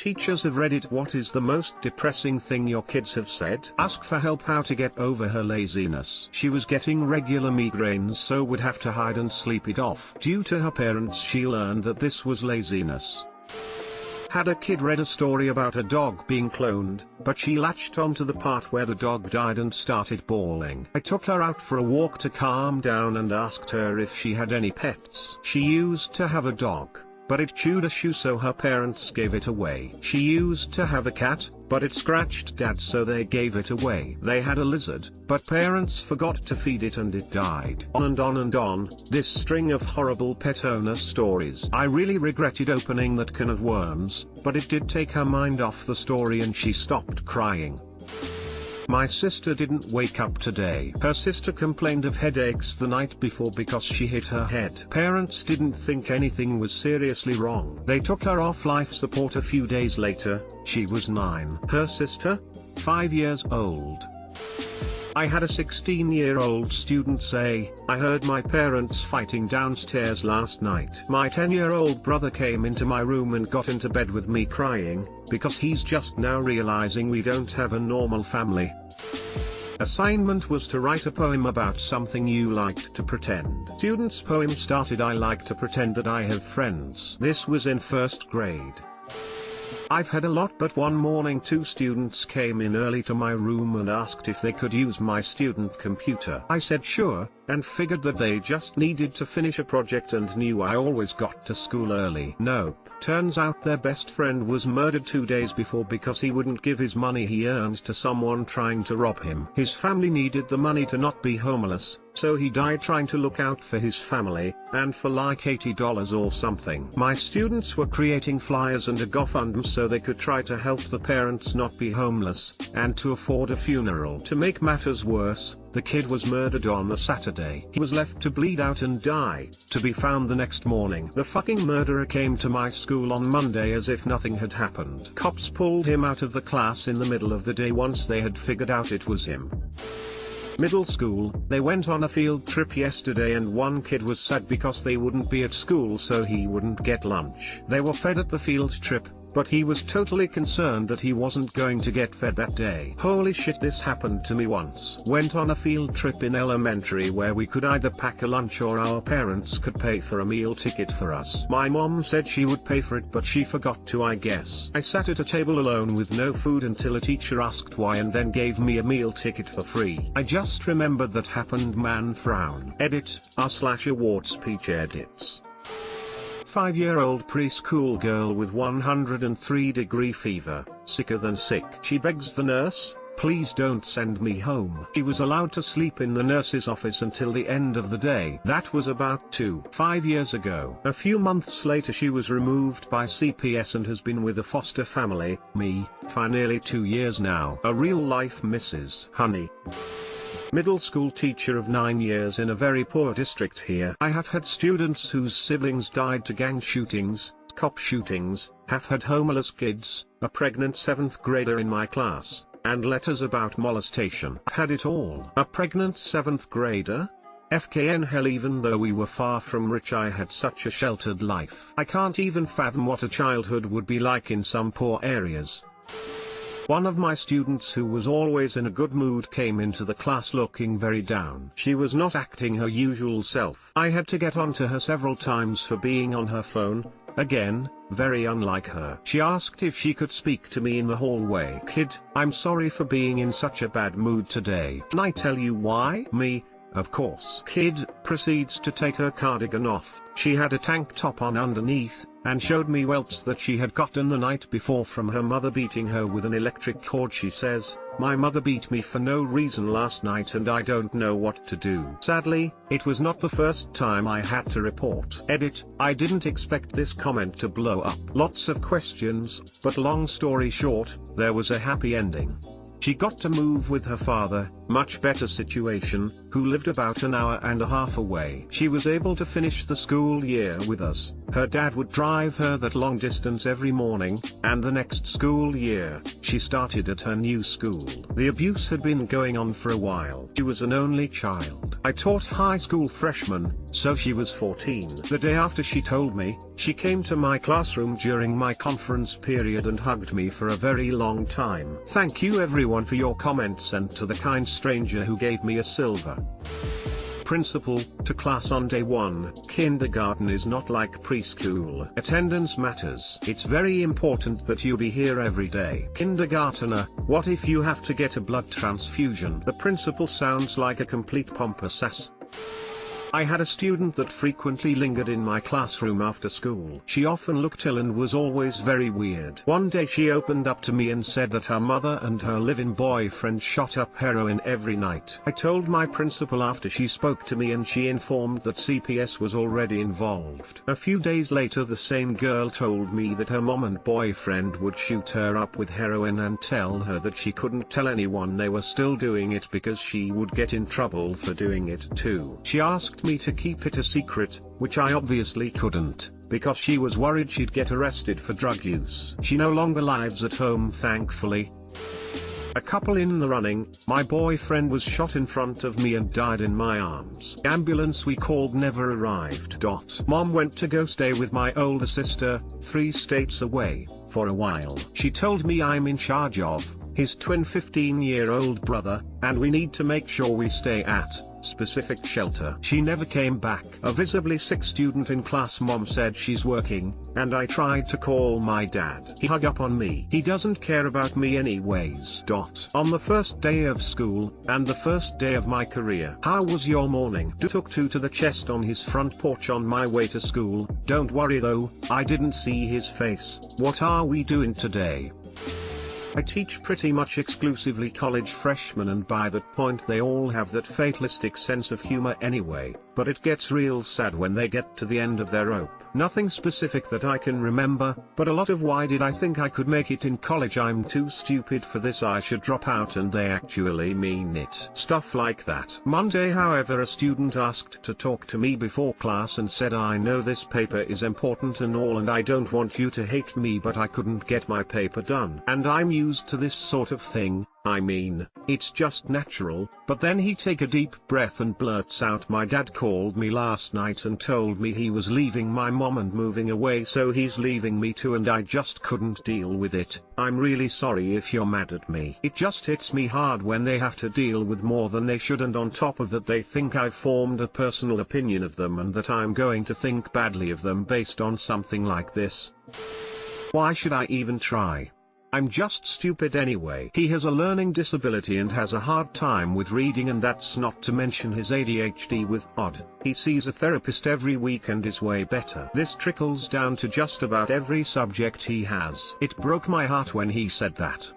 Teachers of Reddit, what is the most depressing thing your kids have said? Ask for help how to get over her laziness. She was getting regular migraines, so would have to hide and sleep it off. Due to her parents, she learned that this was laziness. Had a kid read a story about a dog being cloned, but she latched onto the part where the dog died and started bawling. I took her out for a walk to calm down and asked her if she had any pets. She used to have a dog, but it chewed a shoe, so her parents gave it away. She used to have a cat, but it scratched dad, so they gave it away. They had a lizard, but parents forgot to feed it and it died. On and on and on, this string of horrible pet owner stories. I really regretted opening that can of worms, but it did take her mind off the story and she stopped crying. My sister didn't wake up today. Her sister complained of headaches the night before because she hit her head. Parents didn't think anything was seriously wrong. They took her off life support a few days later. She was 9. Her sister? 5 years old. I had a 16-year-old student say, "I heard my parents fighting downstairs last night." My 10-year-old brother came into my room and got into bed with me crying, because he's just now realizing we don't have a normal family. Assignment was to write a poem about something you liked to pretend. Student's poem started, "I like to pretend that I have friends." This was in 1st grade. I've had a lot, but one morning 2 students came in early to my room and asked if they could use my student computer. I said sure, and figured that they just needed to finish a project and knew I always got to school early. Nope. Turns out their best friend was murdered 2 days before because he wouldn't give his money he earned to someone trying to rob him. His family needed the money to not be homeless, so he died trying to look out for his family, and for like $80 or something. My students were creating flyers and a GoFundMe so they could try to help the parents not be homeless, and to afford a funeral. To make matters worse, the kid was murdered on a Saturday. He was left to bleed out and die, to be found the next morning. The fucking murderer came to my school on Monday as if nothing had happened. Cops pulled him out of the class in the middle of the day once they had figured out it was him. Middle school, they went on a field trip yesterday and one kid was sad because they wouldn't be at school so he wouldn't get lunch. They were fed at the field trip, but he was totally concerned that he wasn't going to get fed that day. Holy shit, this happened to me once. Went on a field trip in elementary where we could either pack a lunch or our parents could pay for a meal ticket for us. My mom said she would pay for it, but she forgot to, I guess. I sat at a table alone with no food until a teacher asked why and then gave me a meal ticket for free. I just remembered that happened, man, frown. Edit, r/award speech edits. 5-year-old preschool girl with 103-degree fever, sicker than sick. She begs the nurse, "Please don't send me home." She was allowed to sleep in the nurse's office until the end of the day. That was about 5 years ago. A few months later she was removed by CPS and has been with a foster family, me, for nearly 2 years now. A real-life Mrs. Honey. Middle school teacher of 9 years in a very poor district here. I have had students whose siblings died to gang shootings, cop shootings, have had homeless kids, a pregnant 7th grader in my class, and letters about molestation. I've had it all. A pregnant 7th grader? FKN hell, even though we were far from rich I had such a sheltered life. I can't even fathom what a childhood would be like in some poor areas. One of my students who was always in a good mood came into the class looking very down. She was not acting her usual self. I had to get onto her several times for being on her phone. Again, very unlike her. She asked if she could speak to me in the hallway. "Kid, I'm sorry for being in such a bad mood today. Can I tell you why?" Me, "Of course." Kid proceeds to take her cardigan off. She had a tank top on underneath, and showed me welts that she had gotten the night before from her mother beating her with an electric cord. She says, "My mother beat me for no reason last night and I don't know what to do." Sadly, it was not the first time I had to report. Edit, I didn't expect this comment to blow up. Lots of questions, but long story short, there was a happy ending. She got to move with her father, much better situation, who lived about an hour and a half away. She was able to finish the school year with us, Her dad would drive her that long distance every morning, and the next school year, she started at her new school. The abuse had been going on for a while. She was an only child. I taught high school freshmen, so she was 14. The day after she told me, she came to my classroom during my conference period and hugged me for a very long time. Thank you everyone for your comments and to the kind stranger who gave me a silver. Principal, to class on day 1, kindergarten is not like preschool. Attendance matters. It's very important that you be here every day. Kindergartner, what if you have to get a blood transfusion? The principal sounds like a complete pompous ass. I had a student that frequently lingered in my classroom after school. She often looked ill and was always very weird. One day she opened up to me and said that her mother and her live-in boyfriend shot up heroin every night. I told my principal after she spoke to me and she informed that CPS was already involved. A few days later the same girl told me that her mom and boyfriend would shoot her up with heroin and tell her that she couldn't tell anyone they were still doing it because she would get in trouble for doing it too. She asked me to keep it a secret, which I obviously couldn't, because she was worried she'd get arrested for drug use. She no longer lives at home, thankfully. A couple in the running, my boyfriend was shot in front of me and died in my arms. The ambulance we called never arrived. Mom went to go stay with my older sister, 3 states away, for a while. She told me I'm in charge of his twin 15-year-old brother, and we need to make sure we stay at specific shelter. She never came back. A visibly sick student in class mom said she's working, and I tried to call my dad. He hung up on me. He doesn't care about me anyways. On the first day of school, and the first day of my career. How was your morning? Took 2 to the chest on his front porch on my way to school. Don't worry though, I didn't see his face. What are we doing today? I teach pretty much exclusively college freshmen, and by that point they all have that fatalistic sense of humor anyway, but it gets real sad when they get to the end of their rope. Nothing specific that I can remember, but a lot of why did I think I could make it in college, I'm too stupid for this, I should drop out, and they actually mean it. Stuff like that. Monday however, a student asked to talk to me before class and said, I know this paper is important and all, and I don't want you to hate me, but I couldn't get my paper done. And I'm used to this sort of thing. I mean, it's just natural. But then he take a deep breath and blurts out, my dad called me last night and told me he was leaving my mom and moving away, so he's leaving me too, and I just couldn't deal with it. I'm really sorry if you're mad at me. It just hits me hard when they have to deal with more than they should, and on top of that they think I've formed a personal opinion of them and that I'm going to think badly of them based on something like this. Why should I even try? I'm just stupid anyway. He has a learning disability and has a hard time with reading, and that's not to mention his ADHD with odd. He sees a therapist every week and is way better. This trickles down to just about every subject he has. It broke my heart when he said that.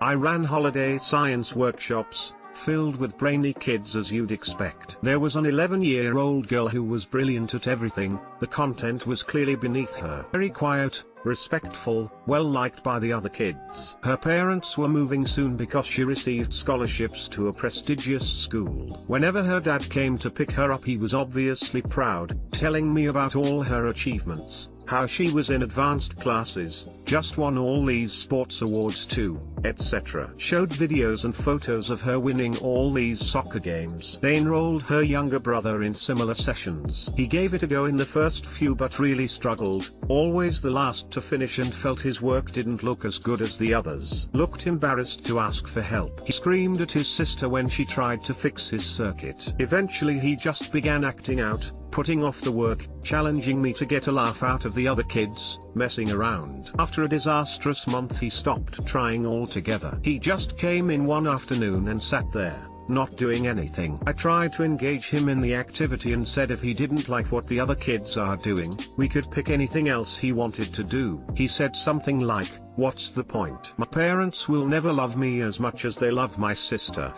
I ran holiday science workshops, filled with brainy kids as you'd expect. There was an 11-year-old girl who was brilliant at everything. The content was clearly beneath her. Very quiet, respectful, well liked by the other kids. Her parents were moving soon because she received scholarships to a prestigious school. Whenever her dad came to pick her up, he was obviously proud, telling me about all her achievements, how she was in advanced classes, just won all these sports awards too, etc. Showed videos and photos of her winning all these soccer games. They enrolled her younger brother in similar sessions. He gave it a go in the first few but really struggled, always the last to finish, and felt his work didn't look as good as the others. Looked embarrassed to ask for help. He screamed at his sister when she tried to fix his circuit. Eventually he just began acting out, putting off the work, challenging me to get a laugh out of the other kids, messing around. After a disastrous month he stopped trying altogether. He just came in one afternoon and sat there, not doing anything. I tried to engage him in the activity and said if he didn't like what the other kids are doing, we could pick anything else he wanted to do. He said something like, "What's the point? My parents will never love me as much as they love my sister."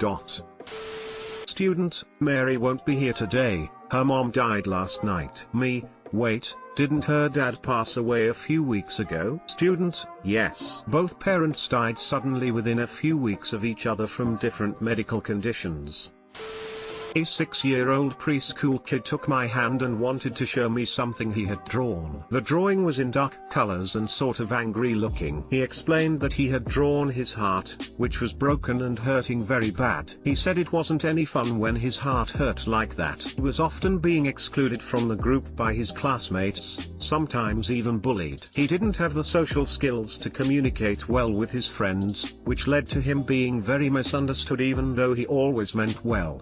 Student, Mary won't be here today. Her mom died last night. Me, wait, didn't her dad pass away a few weeks ago? Student, yes. Both parents died suddenly within a few weeks of each other from different medical conditions. A 6-year-old preschool kid took my hand and wanted to show me something he had drawn. The drawing was in dark colors and sort of angry looking. He explained that he had drawn his heart, which was broken and hurting very bad. He said it wasn't any fun when his heart hurt like that. He was often being excluded from the group by his classmates, sometimes even bullied. He didn't have the social skills to communicate well with his friends, which led to him being very misunderstood even though he always meant well.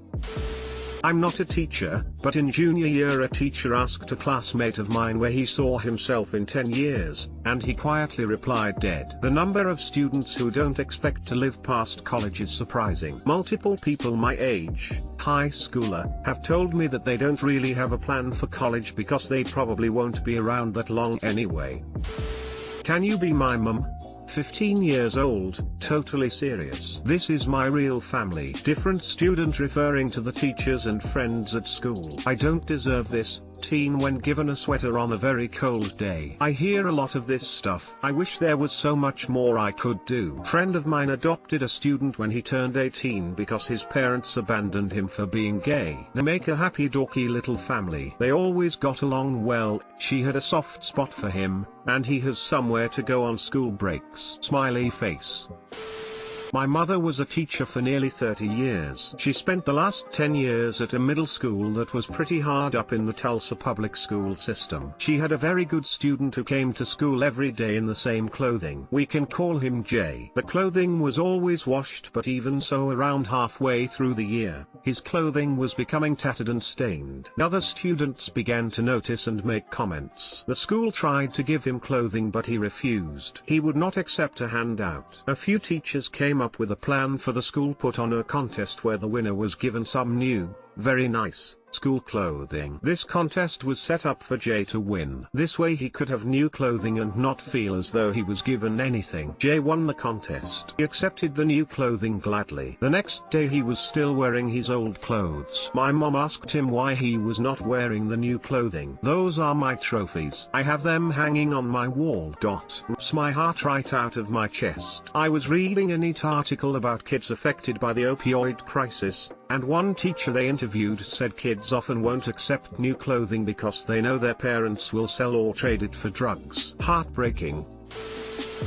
I'm not a teacher, but in junior year a teacher asked a classmate of mine where he saw himself in 10 years, and he quietly replied dead. The number of students who don't expect to live past college is surprising. Multiple people my age, high schooler, have told me that they don't really have a plan for college because they probably won't be around that long anyway. Can you be my mum? 15 years old, totally serious. This is my real family. Different student referring to the teachers and friends at school. I don't deserve this. Teen when given a sweater on a very cold day. I hear a lot of this stuff. I wish there was so much more I could do. Friend of mine adopted a student when he turned 18 because his parents abandoned him for being gay. They make a happy dorky little family. They always got along well. She had a soft spot for him, and he has somewhere to go on school breaks. Smiley face. My mother was a teacher for nearly 30 years. She spent the last 10 years at a middle school that was pretty hard up in the Tulsa public school system. She had a very good student who came to school every day in the same clothing. We can call him Jay. The clothing was always washed, but even so around halfway through the year, his clothing was becoming tattered and stained. Other students began to notice and make comments. The school tried to give him clothing but he refused. He would not accept a handout. A few teachers came up with a plan for the school, put on a contest where the winner was given some new, very nice, school clothing. This contest was set up for Jay to win. This way he could have new clothing and not feel as though he was given anything. Jay won the contest. He accepted the new clothing gladly. The next day he was still wearing his old clothes. My mom asked him why he was not wearing the new clothing. Those are my trophies. I have them hanging on my wall. Rips my heart right out of my chest. I was reading a neat article about kids affected by the opioid crisis, and one teacher they interviewed said kids often won't accept new clothing because they know their parents will sell or trade it for drugs. Heartbreaking.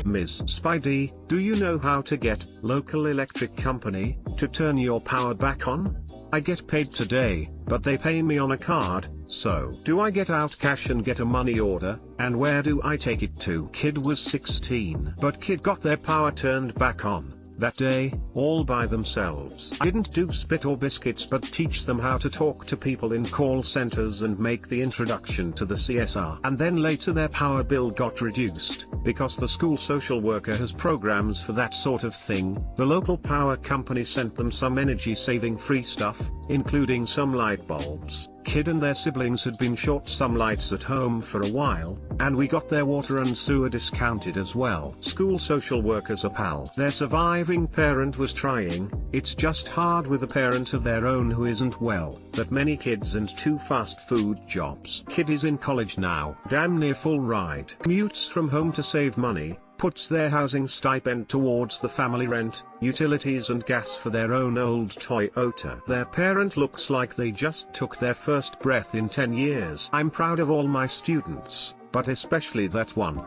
Ms. Spidey, do you know how to get local electric company to turn your power back on? I get paid today, but they pay me on a card, so do I get out cash and get a money order, and where do I take it to? Kid was 16, but kid got their power turned back on that day, all by themselves. I didn't do spit or biscuits but teach them how to talk to people in call centers and make the introduction to the CSR. And then later their power bill got reduced, because the school social worker has programs for that sort of thing. The local power company sent them some energy saving free stuff, including some light bulbs. Kid and their siblings had been short some lights at home for a while, and we got their water and sewer discounted as well. School social workers are pal. Their surviving parent was trying. It's just hard with a parent of their own who isn't well. That many kids and 2 fast food jobs. Kid is in college now. Damn near full ride. Commutes from home to save money. Puts their housing stipend towards the family rent, utilities and gas for their own old Toyota. Their parent looks like they just took their first breath in 10 years. I'm proud of all my students, but especially that one.